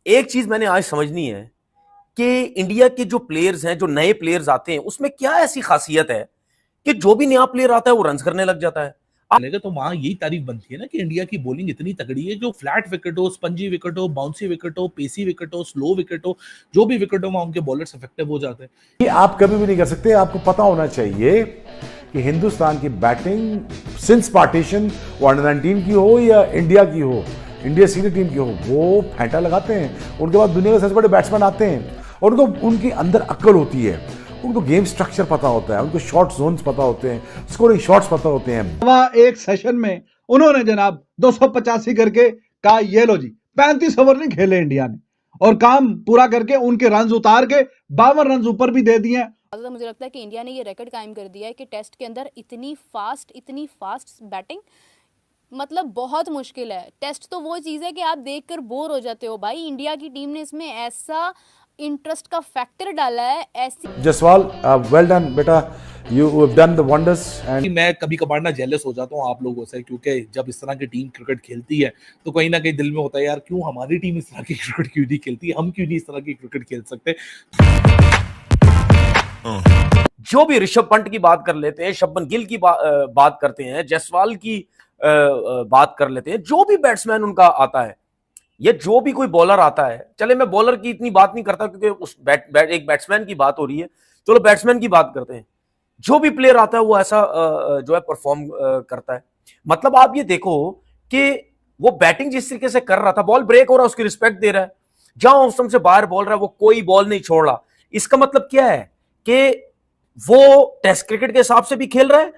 एक चीज मैंने आज समझनी है कि इंडिया के जो प्लेयर्स हैं, जो नए प्लेयर्स आते हैं, उसमें क्या ऐसी खासियत है कि जो भी नया प्लेयर आता है वो रन करने लग जाता है। चलेगा तो वहां यही तारीफ बनती है ना कि इंडिया की बॉलिंग इतनी तगड़ी है, जो फ्लैट विकेट हो, स्पंजी विकेट हो, बाउंसी विकेट हो, पेसी विकेट हो, स्लो विकेट हो, जो भी विकेट हो वहां उनके बॉलर्स इफेक्टिव हो जाते हैं। ये आप कभी भी नहीं कर सकते। आपको पता होना चाहिए कि हिंदुस्तान की बैटिंग सिंस पार्टीशन वो अंडर 19 की हो या इंडिया की हो, इंडिया सीनियर टीम की हो, वो फैंटा लगाते हैं। उनके बाद दुनिया के सबसे बड़े बैट्समैन आते हैं और उनको उनके अंदर अक्ल होती है, उनको गेम स्ट्रक्चर पता होता है, उनको शॉर्ट जोन्स पता होते हैं, स्कोरिंग शॉट्स पता होते हैं। एक सेशन में उन्होंने जनाब 285 करके कहा ये लो जी 35 ओवर नहीं खेले इंडिया ने, और काम पूरा करके उनके रन उतार के 52 रन ऊपर भी दे दिए। मुझे लगता है कि इंडिया ने ये रिकॉर्ड कायम कर दिया है कि टेस्ट के अंदर इतनी फास्ट बैटिंग मतलब बहुत मुश्किल है। टेस्ट तो वो चीज़ है कि आप देखकर बोर हो जाते हो। भाई इंडिया की टीम ने इसमें ऐसा इंटरेस्ट का फैक्टर डाला है। ऐसी जसवाल, वेल डन बेटा, you have done the wonders. And मैं कभी कभार ना जेलस हो जाता हूँ आप लोगों से, क्योंकि जब इस तरह की टीम क्रिकेट खेलती है तो कहीं ना कहीं दिल में होता है यार क्यों हमारी टीम इस तरह की क्रिकेट क्यों नहीं खेलती, हम क्यों नहीं इस तरह की क्रिकेट खेल सकते। जो भी ऋषभ पंत की बात कर लेते हैं, शुभमन गिल की बात करते हैं, जायसवाल की बात कर लेते हैं, जो भी बैट्समैन उनका आता है, ये जो भी कोई बॉलर आता है, चले मैं बॉलर की इतनी बात नहीं करता क्योंकि उस एक बैट्समैन की बात हो रही है, चलो बैट्समैन की बात करते हैं। जो भी प्लेयर आता है वो ऐसा जो है परफॉर्म करता है। मतलब आप ये देखो कि वो बैटिंग जिस तरीके से कर रहा था, बॉल ब्रेक हो रहा है उसकी रिस्पेक्ट दे रहा है, जहां उस से बाहर बॉल रहा है वो कोई बॉल नहीं छोड़ रहा। इसका मतलब क्या है कि वो टेस्ट क्रिकेट के हिसाब से भी खेल रहा है,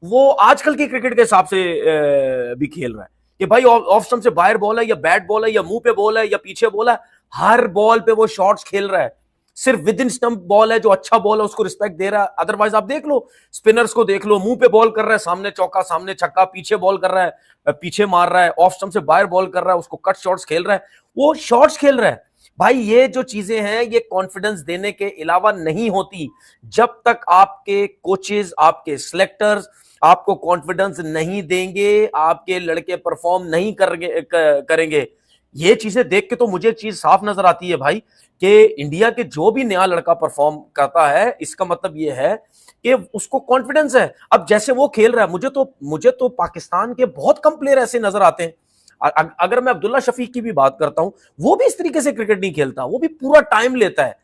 वो आजकल की क्रिकेट के हिसाब से भी खेल रहा है कि भाई ऑफ स्टंप से बाहर बॉल है या बैट बॉल है या मुंह पे बॉल है या पीछे बॉल है, हर बॉल पे वो शॉट्स खेल रहा है। सिर्फ विद इन स्टंप बॉल है जो अच्छा बॉल है उसको रिस्पेक्ट दे रहा है। अदरवाइज आप देख लो, स्पिनर्स को देख लो, मुंह पे बॉल कर रहा है, सामने चौका सामने छक्का, पीछे बॉल कर रहा है, पीछे मार रहा है, ऑफ स्टंप से बाहर बॉल कर रहा है, उसको कट शॉट्स खेल रहा है, वो शॉट्स खेल रहा है। भाई ये जो चीजें हैं ये कॉन्फिडेंस देने के अलावा नहीं होती जब तक आपके कोचेज, आपके सिलेक्टर्स आपको कॉन्फिडेंस नहीं देंगे, आपके लड़के परफॉर्म नहीं करेंगे। ये चीजें देख के तो मुझे एक चीज साफ नजर आती है भाई कि इंडिया के जो भी नया लड़का परफॉर्म करता है, इसका मतलब ये है कि उसको कॉन्फिडेंस है। अब जैसे वो खेल रहा है, मुझे तो पाकिस्तान के बहुत कम प्लेयर ऐसे नजर आते हैं। अगर मैं अब्दुल्ला शफीक की भी बात करता हूं, वो भी इस तरीके से क्रिकेट नहीं खेलता, वो भी पूरा टाइम लेता है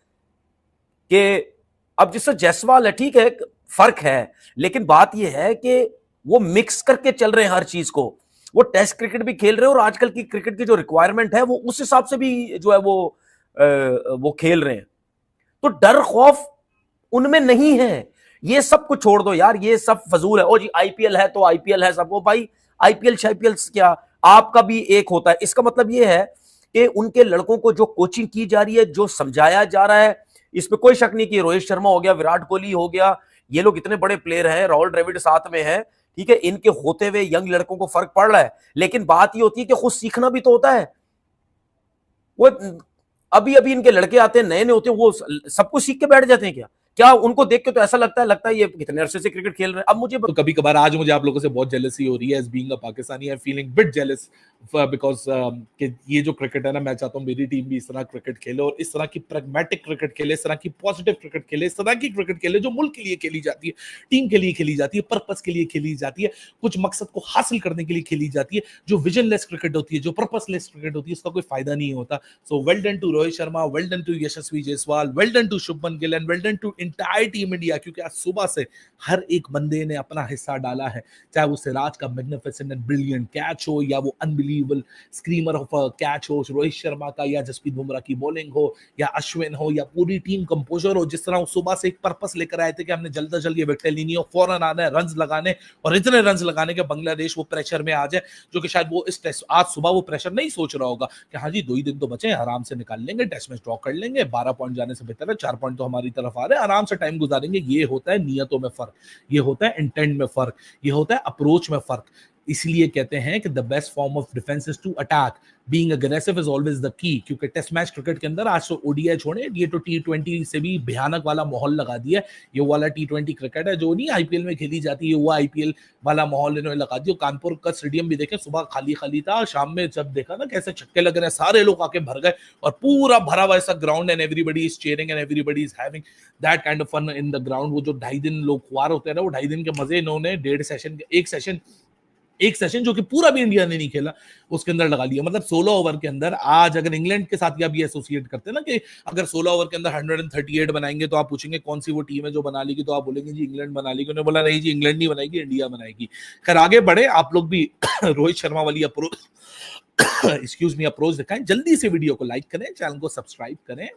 कि अब जिससे जायसवाल है, ठीक है फर्क है, लेकिन बात यह है कि वो मिक्स करके चल रहे हैं हर चीज को, वो टेस्ट क्रिकेट भी खेल रहे हैं और आजकल की क्रिकेट की जो रिक्वायरमेंट है वो उस हिसाब से भी जो है वो खेल रहे हैं। तो डर खौफ उनमें नहीं है। ये सब कुछ छोड़ दो यार, ये सब फजूल है। ओ जी आईपीएल है तो आईपीएल है, सबको भाई आईपीएल शाईपीएल क्या, आपका भी एक होता है। इसका मतलब ये है कि उनके लड़कों को जो कोचिंग की जा रही है, जो समझाया जा रहा है, इसमें कोई शक नहीं कि रोहित शर्मा हो गया, विराट कोहली हो गया, ये लोग इतने बड़े प्लेयर हैं, राहुल द्रविड़ साथ में है, ठीक है, इनके होते हुए यंग लड़कों को फर्क पड़ रहा है। लेकिन बात ये होती है कि खुद सीखना भी तो होता है। वो अभी अभी इनके लड़के आते हैं, नए नए होते हैं, वो सब कुछ सीख के बैठ जाते हैं क्या उनको देख के तो ऐसा लगता है ये कितने अरसे से क्रिकेट खेल रहे हैं। अब मुझे तो कभी कभार आज मुझे आप लोगों से बहुत जेलसी हो रही है, as being a Pakistani I am feeling bit jealous because कि ये जो क्रिकेट है ना, मैं चाहता हूँ मेरी टीम भी इस तरह क्रिकेट खेले और इस तरह की प्रैग्मेटिक क्रिकेट खेले, इस तरह की पॉजिटिव क्रिकेट खेले, इस तरह की क्रिकेट खेले जो मुल्क के लिए खेली जाती है, टीम के लिए खेली जाती है, पर्पस के लिए खेली जाती है, कुछ मकसद को हासिल करने के लिए खेली जाती है। जो विजनलेस क्रिकेट होती है, जो पर्पसलेस क्रिकेट होती है, उसका कोई फायदा नहीं होता। So well done to Rohit Sharma, well done to Yashasvi Jaiswal, well done to Shubman Gill and well done to entire team India, क्योंकि आज सुबह से हर एक बंदे ने अपना हिस्सा डाला है, चाहे वो सिराज का मैग्निफिसेंट एंड ब्रिलियंट कैच हो या वो अनबिलीवेबल स्क्रीमर ऑफ कैच हो रोहित शर्मा का, या जसप्रीत बुमराह की बॉलिंग हो, या अश्विन हो, या पूरी टीम कंपोजर हो, जिस तरह वो सुबह से एक पर्पस लेकर आए थे कि हमने जल्द से जल्द ये विकेट लेनी हो, फौरन आना है, रन लगाने, और इतने रन लगाने के बांग्लादेश वो प्रेशर में आ जाए, जो कि शायद वो इस टेस्ट आज सुबह वो प्रेशर नहीं सोच रहा होगा कि हाँ जी 2 ही दिन तो बचे हैं, आराम से निकाल लेंगे, टेस्ट मैच ड्रॉ कर लेंगे, 12 पॉइंट जाने से बेहतर है 4 पॉइंट तो हमारी तरफ आ रहे हैं, आराम से टाइम गुजारेंगे। ये होता है नियतों में फर्क, ये होता है इंटेंट में फर्क, ये होता है अप्रोच में फर्क। इसलिए कहते हैं कि the best form of defence is to attack, being aggressive is always the key, क्योंकि टेस्ट मैच क्रिकेट के अंदर आज तो ओडीआई छोड़े, ये तो टी20 से भी भयानक वाला माहौल लगा दिया। ये वाला टी20 क्रिकेट है जो नहीं आईपीएल में खेली जाती है, वो आईपीएल वाला माहौल इन्होंने लगा दिया। कानपुर का स्टेडियम भी देखे, सुबह खाली खाली था, शाम में जब देखा ना कैसे छक्के लग रहे हैं, सारे लोग आके भर गए और पूरा भरा हुआ ऐसा ground, and everybody is cheering and everybody is having that kind of fun in the ground. वो जो 2.5 दिन लोग खुआर होते हैं ना, वो 2.5 दिन के मजे इन्होंने 1.5 सेशन, एक सेशन जो कि पूरा भी इंडिया ने नहीं खेला, उसके अंदर लगा लिया। मतलब 16 ओवर के अंदर, आज अगर इंग्लैंड के साथ आप ये एसोसिएट करते हैं ना कि अगर 16 ओवर के अंदर 138 बनाएंगे, तो आप पूछेंगे कौन सी वो टीम है जो बना लेगी, तो आप बोलेंगे जी इंग्लैंड बना लेगी। उन्होंने बोला नहीं जी, इंग्लैंड नहीं बनाएगी, इंडिया बनाएगी। खैर आगे बढ़े, आप लोग भी रोहित शर्मा वाली अप्रोच एक्सक्यूज मी अप्रोच दिखाएं। जल्दी से वीडियो को लाइक करें, चैनल को सब्सक्राइब करें।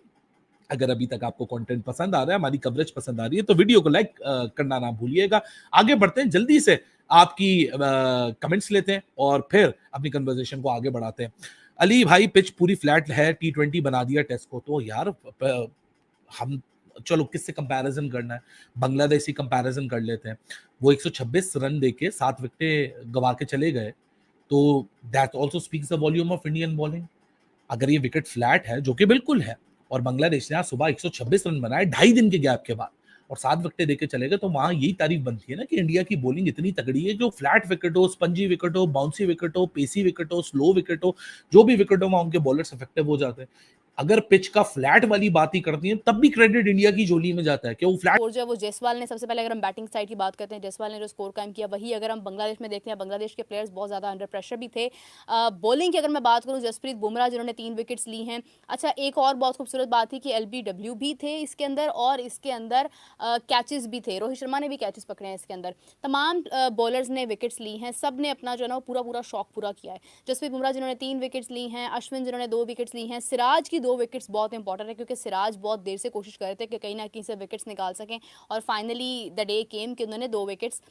अगर अभी तक आपको कंटेंट पसंद आ रहा है, हमारी कवरेज पसंद आ रही है, तो वीडियो को लाइक करना ना भूलिएगा। आगे बढ़ते हैं, जल्दी से आपकी कमेंट्स लेते हैं और फिर अपनी कन्वर्सेशन को आगे बढ़ाते हैं। अली भाई, पिच पूरी फ्लैट है, टी20 बना दिया टेस्ट को, तो यार हम चलो किससे कंपैरिजन करना है, बांग्लादेश ही कंपैरिजन कर लेते हैं। वो 126 रन देके 7 विकेटें गवा के चले गए, तो that also speaks the volume of Indian bowling. अगर ये विकेट फ्लैट है, जो कि बिल्कुल है, और बांग्लादेश ने आज सुबह 126 रन बनाए 2.5 दिन के गैप के बाद और 7 विकेटें देके चले गए, तो वहां यही तारीफ बनती है ना कि इंडिया की बॉलिंग इतनी तगड़ी है, जो फ्लैट विकेट हो, स्पंजी विकेट हो, बाउंसी विकेट हो, पेसी विकेट हो, स्लो विकेट हो, जो भी विकेट हो, वहां उनके बॉलर्स इफेक्टिव हो जाते हैं। अगर पिच का फ्लैट वाली बात ही करती है, तब भी क्रेडिट इंडिया की झोली में जाता है कि वो फ्लैट और जो है वो जायसवाल ने, सबसे पहले अगर हम बैटिंग साइड की बात करते हैं, जायसवाल ने जो स्कोर कायम किया, वही अगर हम बांग्लादेश में देखते हैं, बांग्लादेश के प्लेयर्स बहुत ज़्यादा अंडर प्रेशर भी थे। बॉलिंग की अगर मैं बात करूं, जसप्रीत बुमराह जिन्होंने 3 विकेट्स ली हैं। अच्छा, एक और बहुत खूबसूरत बात थी कि LBW भी थे इसके अंदर, और इसके अंदर कैचेस भी थे, रोहित शर्मा ने भी कैचेस पकड़े हैं इसके अंदर। तमाम बॉलर्स ने विकेट्स ली हैं, सब ने अपना जो है ना पूरा शौक पूरा किया है। जसप्रीत बुमराह जिन्होंने 3 विकेट्स ली हैं, अश्विन जिन्होंने 2 विकेट्स ली हैं, सिराज की 2 विकेट्स बहुत इंपॉर्टेंट है, क्योंकि सिराज बहुत देर से कोशिश कर रहे थे कि कहीं ना कहीं से विकेट्स निकाल सकें, और फाइनली द डे केम कि उन्होंने 2 विकेट्स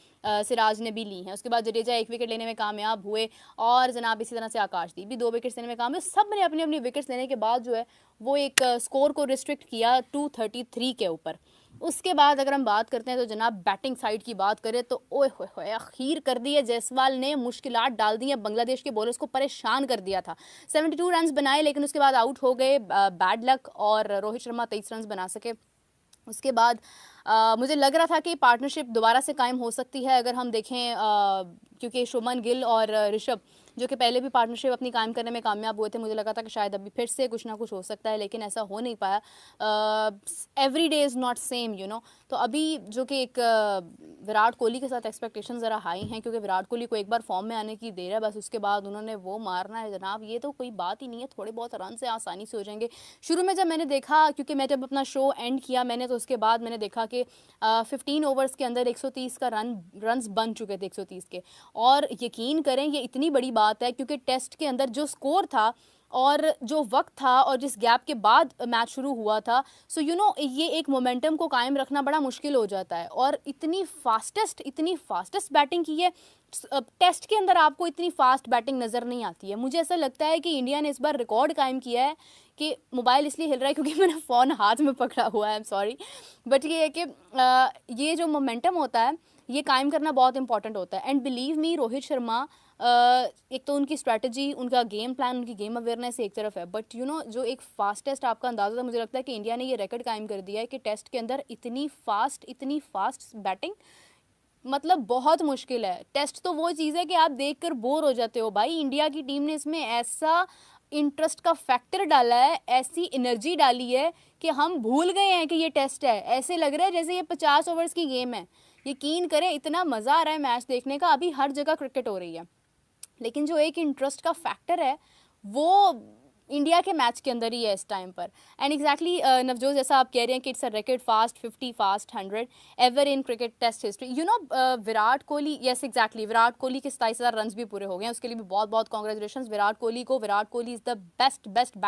सिराज ने भी ली हैं। उसके बाद जडेजा 1 विकेट लेने में कामयाब हुए, और जनाब इसी तरह से आकाशदीप भी 2 विकेट्स लेने में कामयाब। सब ने अपनी अपनी विकेट्स लेने के बाद जो है वो एक स्कोर को रिस्ट्रिक्ट किया 233 के ऊपर। उसके बाद अगर हम बात करते हैं तो जनाब बैटिंग साइड की बात करें तो ओए होए अखीर कर दी है, जायसवाल ने मुश्किलात डाल दी है, बांग्लादेश के बॉलर्स को परेशान कर दिया था। 72 रन बनाए, लेकिन उसके बाद आउट हो गए, बैड लक, और रोहित शर्मा 23 रन बना सके। उसके बाद मुझे लग रहा था कि पार्टनरशिप दोबारा से कायम हो सकती है अगर हम देखें, क्योंकि शुभमन गिल और ऋषभ जो कि पहले भी पार्टनरशिप अपनी कायम करने में कामयाब हुए थे, मुझे लगा था कि शायद अभी फिर से कुछ ना कुछ हो सकता है, लेकिन ऐसा हो नहीं पाया। Every day is not same, you know. तो अभी जो कि एक विराट कोहली के साथ एक्सपेक्टेशन ज़रा हाई हैं, क्योंकि विराट कोहली को एक बार फॉर्म में आने की देर है, बस उसके बाद उन्होंने वो मारना है जनाब। ये तो कोई बात ही नहीं है, थोड़े बहुत रन से आसानी से हो जाएंगे। शुरू में जब मैंने देखा, क्योंकि मैं जब अपना शो एंड किया मैंने, तो उसके बाद मैंने देखा कि 15 ओवर्स के अंदर 130 का रन्स बन चुके थे, 130 के। और यकीन करें ये इतनी बड़ी बात है, क्योंकि टेस्ट के अंदर जो स्कोर था और जो वक्त था और जिस गैप के बाद मैच शुरू हुआ था, सो यू नो ये एक मोमेंटम को कायम रखना बड़ा मुश्किल हो जाता है। और इतनी फास्टेस्ट बैटिंग की है टेस्ट के अंदर, आपको इतनी फास्ट बैटिंग नज़र नहीं आती है। मुझे ऐसा लगता है कि इंडिया ने इस बार रिकॉर्ड कायम किया है, कि मोबाइल इसलिए हिल रहा है क्योंकि मैंने फ़ोन हाथ में पकड़ा हुआ है, आई एम सॉरी, बट ये है कि ये जो मोमेंटम होता है ये कायम करना बहुत इंपॉर्टेंट होता है। And believe me, Rohit Sharma एक तो उनकी स्ट्रैटेजी, उनका गेम प्लान, उनकी गेम अवेयरनेस एक तरफ है, बट यू नो जो एक फास्टेस्ट आपका अंदाज़ा था, मुझे लगता है कि इंडिया ने ये रिकॉर्ड कायम कर दिया है कि टेस्ट के अंदर इतनी फास्ट बैटिंग, मतलब बहुत मुश्किल है। टेस्ट तो वो चीज़ है कि आप देखकर बोर हो जाते हो भाई। इंडिया की टीम ने इसमें ऐसा इंटरेस्ट का फैक्टर डाला है, ऐसी एनर्जी डाली है कि हम भूल गए हैं कि ये टेस्ट है। ऐसे लग रहा है जैसे ये 50 ओवर्स की गेम है। यकीन करें इतना मज़ा आ रहा है मैच देखने का। अभी हर जगह क्रिकेट हो रही है, लेकिन जो एक इंटरेस्ट का फैक्टर है वो इंडिया के मैच के अंदर ही है इस टाइम पर। एंड एग्जैक्टली नवजोत, जैसा आप कह रहे हैं कि it's a record fast 50 fast 100 ever in cricket test history. You know Virat Kohli, yes exactly, Virat Kohli के 27,000 रन भी पूरे हो गए हैं, उसके लिए भी बहुत बहुत कॉन्ग्रेचुलेशन विराट कोहली को। Virat Kohli is the best batsman